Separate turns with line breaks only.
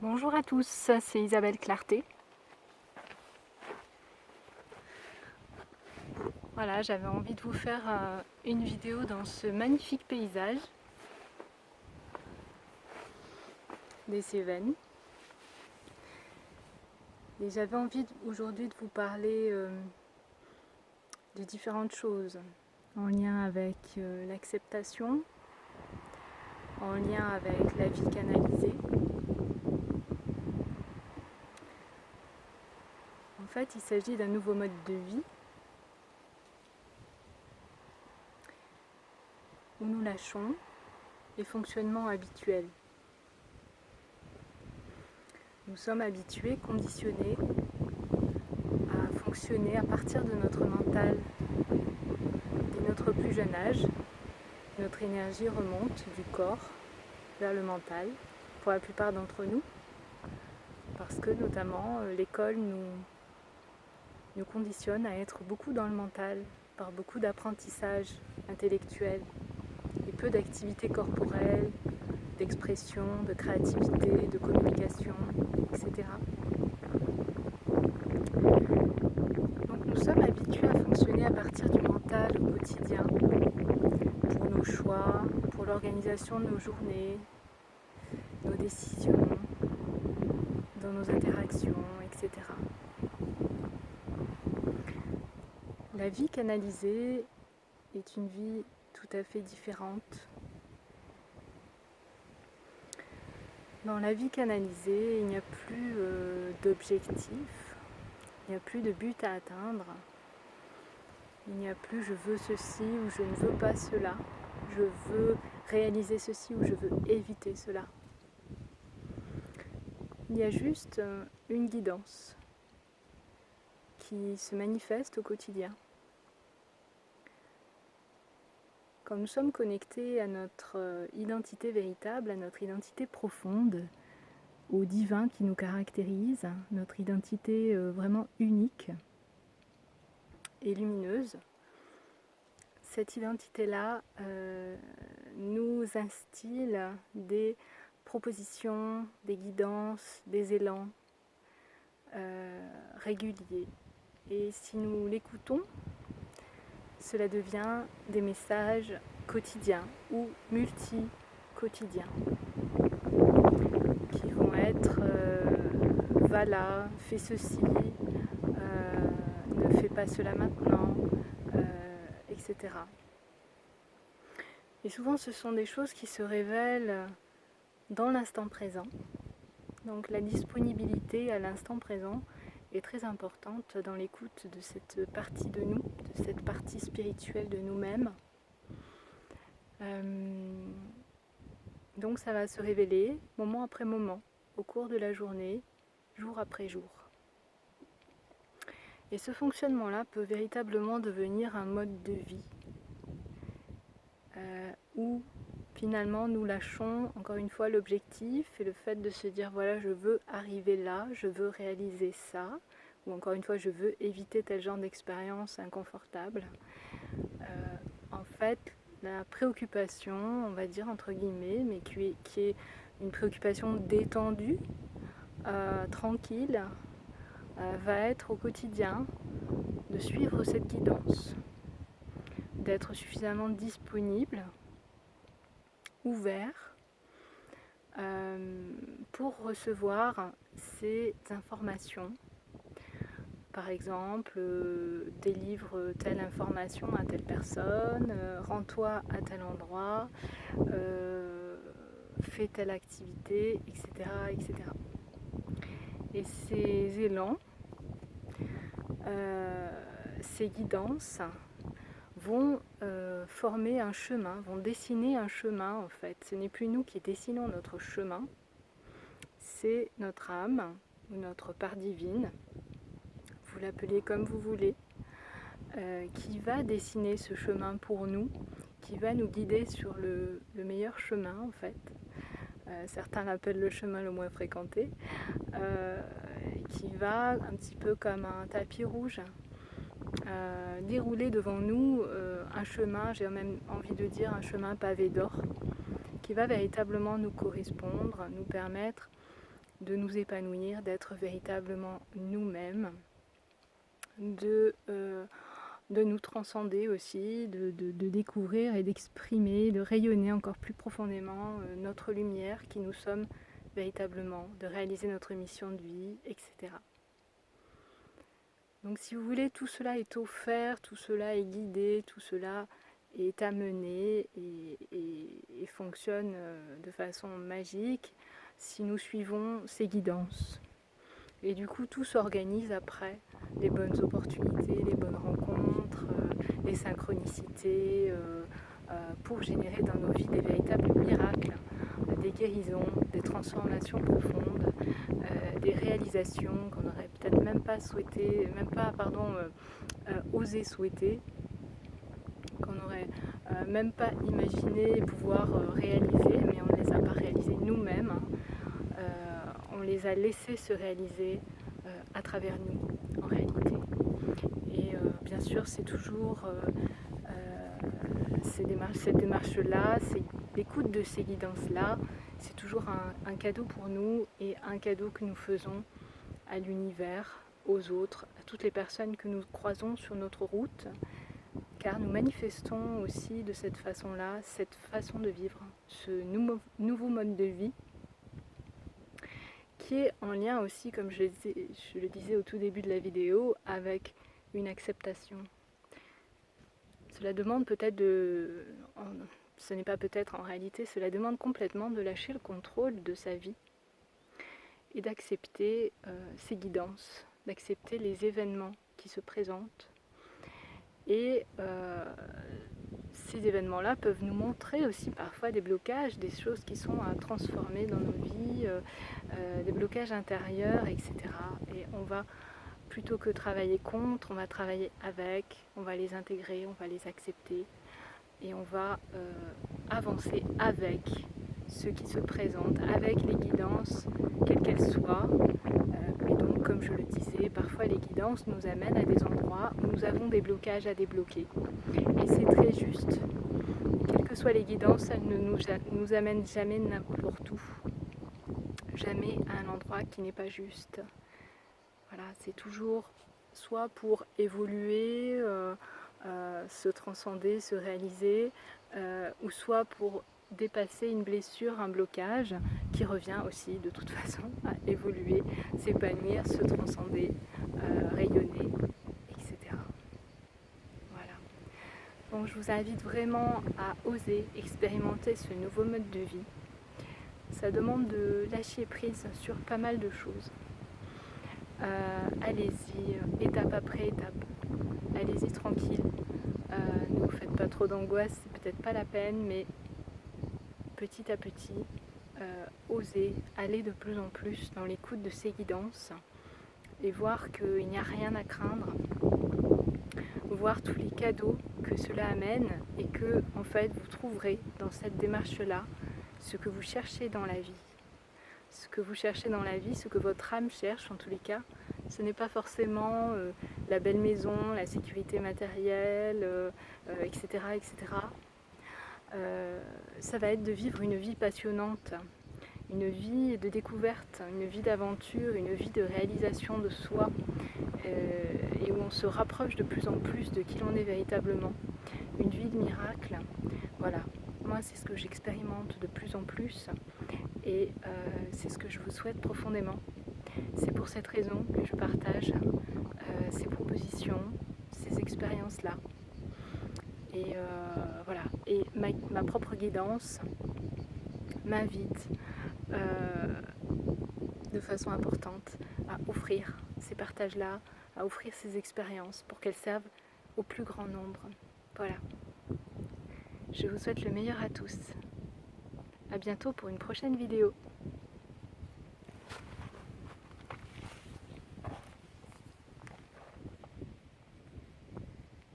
Bonjour à tous, c'est Isabelle Clarté. Voilà, j'avais envie de vous faire une vidéo dans ce magnifique paysage des Cévennes. Et j'avais envie aujourd'hui de vous parler de différentes choses en lien avec l'acceptation, en lien avec la vie canalisée. En fait, il s'agit d'un nouveau mode de vie où nous lâchons les fonctionnements habituels. Nous sommes habitués, conditionnés à fonctionner à partir de notre mental. Dès notre plus jeune âge, notre énergie remonte du corps vers le mental, pour la plupart d'entre nous, parce que notamment l'école nous conditionne à être beaucoup dans le mental, par beaucoup d'apprentissage intellectuel et peu d'activité corporelle, d'expression, de créativité, de communication, etc. Donc nous sommes habitués à fonctionner à partir du mental au quotidien, pour nos choix, pour l'organisation de nos journées, nos décisions, dans nos interactions, etc. La vie canalisée est une vie tout à fait différente. Dans la vie canalisée, il n'y a plus d'objectif, il n'y a plus de but à atteindre, il n'y a plus je veux ceci ou je ne veux pas cela, je veux réaliser ceci ou je veux éviter cela. Il y a juste une guidance qui se manifeste au quotidien. Quand nous sommes connectés à notre identité véritable, à notre identité profonde, au divin qui nous caractérise, notre identité vraiment unique et lumineuse, cette identité-là nous instille des propositions, des guidances, des élans réguliers. Et si nous l'écoutons, cela devient des messages quotidiens ou multi-quotidiens qui vont être va là, fais ceci, ne fais pas cela maintenant, etc. Et souvent ce sont des choses qui se révèlent dans l'instant présent. Donc la disponibilité à l'instant présent est très importante dans l'écoute de cette partie de nous, de cette partie spirituelle de nous-mêmes. Donc ça va se révéler moment après moment, au cours de la journée, jour après jour. Et ce fonctionnement-là peut véritablement devenir un mode de vie où finalement nous lâchons encore une fois l'objectif et le fait de se dire voilà je veux arriver là, je veux réaliser ça, ou encore une fois je veux éviter tel genre d'expérience inconfortable. En fait la préoccupation, on va dire entre guillemets, mais qui est une préoccupation détendue, tranquille, va être au quotidien de suivre cette guidance, d'être suffisamment disponible, ouvert, pour recevoir ces informations. Par exemple, délivre telle information à telle personne, rends-toi à tel endroit, fais telle activité, etc., etc. Et ces élans, ces guidances vont former un chemin, vont dessiner un chemin en fait. Ce n'est plus nous qui dessinons notre chemin, c'est notre âme ou notre part divine, vous l'appelez comme vous voulez, qui va dessiner ce chemin pour nous, qui va nous guider sur le meilleur chemin en fait. Certains l'appellent le chemin le moins fréquenté, qui va un petit peu comme un tapis rouge dérouler devant nous un chemin, j'ai même envie de dire un chemin pavé d'or, qui va véritablement nous correspondre, nous permettre de nous épanouir, d'être véritablement nous-mêmes, de nous transcender aussi, de découvrir et d'exprimer, de rayonner encore plus profondément notre lumière qui nous sommes véritablement, de réaliser notre mission de vie, etc. Donc si vous voulez, tout cela est offert, tout cela est guidé, tout cela est amené et fonctionne de façon magique si nous suivons ces guidances. Et du coup, tout s'organise après, les bonnes opportunités, les bonnes rencontres, les synchronicités, pour générer dans nos vies des véritables miracles, des guérisons, des transformations profondes, des réalisations qu'on n'aurait peut-être même pas souhaité, osé souhaiter, qu'on n'aurait même pas imaginé pouvoir réaliser, mais on ne les a pas réalisées nous-mêmes. On les a laissés se réaliser à travers nous, en réalité. Et bien sûr, c'est toujours cette démarche-là, l'écoute de ces guidances-là, c'est toujours un cadeau pour nous et un cadeau que nous faisons à l'univers, aux autres, à toutes les personnes que nous croisons sur notre route, car nous manifestons aussi de cette façon-là, cette façon de vivre, ce nouveau mode de vie, qui est en lien aussi, comme je le disais au tout début de la vidéo, avec une acceptation. Cela demande peut-être ce n'est pas peut-être en réalité, cela demande complètement de lâcher le contrôle de sa vie et d'accepter ses guidances, d'accepter les événements qui se présentent. Et ces événements-là peuvent nous montrer aussi parfois des blocages, des choses qui sont à transformer dans nos vies, des blocages intérieurs, etc. Et on va, plutôt que travailler contre, on va travailler avec, on va les intégrer, on va les accepter et on va avancer avec ce qui se présente, avec les guidances, quelles qu'elles soient. Et donc, comme je le disais, parfois les guidances nous amènent à des endroits où nous avons des blocages à débloquer. Et c'est très juste. Quelles que soient les guidances, elles ne nous amènent jamais n'importe où. Jamais à un endroit qui n'est pas juste. Voilà, c'est toujours soit pour évoluer, se transcender, se réaliser, ou soit pour dépasser une blessure, un blocage, qui revient aussi de toute façon à évoluer, s'épanouir, se transcender, rayonner, etc. Voilà. Donc je vous invite vraiment à oser expérimenter ce nouveau mode de vie. Ça demande de lâcher prise sur pas mal de choses. Allez-y, étape après étape. Allez-y tranquille. Ne vous faites pas trop d'angoisse, c'est peut-être pas la peine, mais petit à petit, osez aller de plus en plus dans l'écoute de ces guidances et voir qu'il n'y a rien à craindre, voir tous les cadeaux que cela amène et que en fait vous trouverez dans cette démarche-là ce que vous cherchez dans la vie. Ce que vous cherchez dans la vie, ce que votre âme cherche en tous les cas, ce n'est pas forcément la belle maison, la sécurité matérielle, etc. etc. Ça va être de vivre une vie passionnante, une vie de découverte, une vie d'aventure, une vie de réalisation de soi, et où on se rapproche de plus en plus de qui l'on est véritablement. Une vie de miracle. Voilà, moi c'est ce que j'expérimente de plus en plus et c'est ce que je vous souhaite profondément. C'est pour cette raison que je partage ces propositions, ces expériences-là. Et voilà, et ma propre guidance m'invite de façon importante à offrir ces partages-là, à offrir ces expériences pour qu'elles servent au plus grand nombre. Voilà. Je vous souhaite le meilleur à tous. À bientôt pour une prochaine vidéo.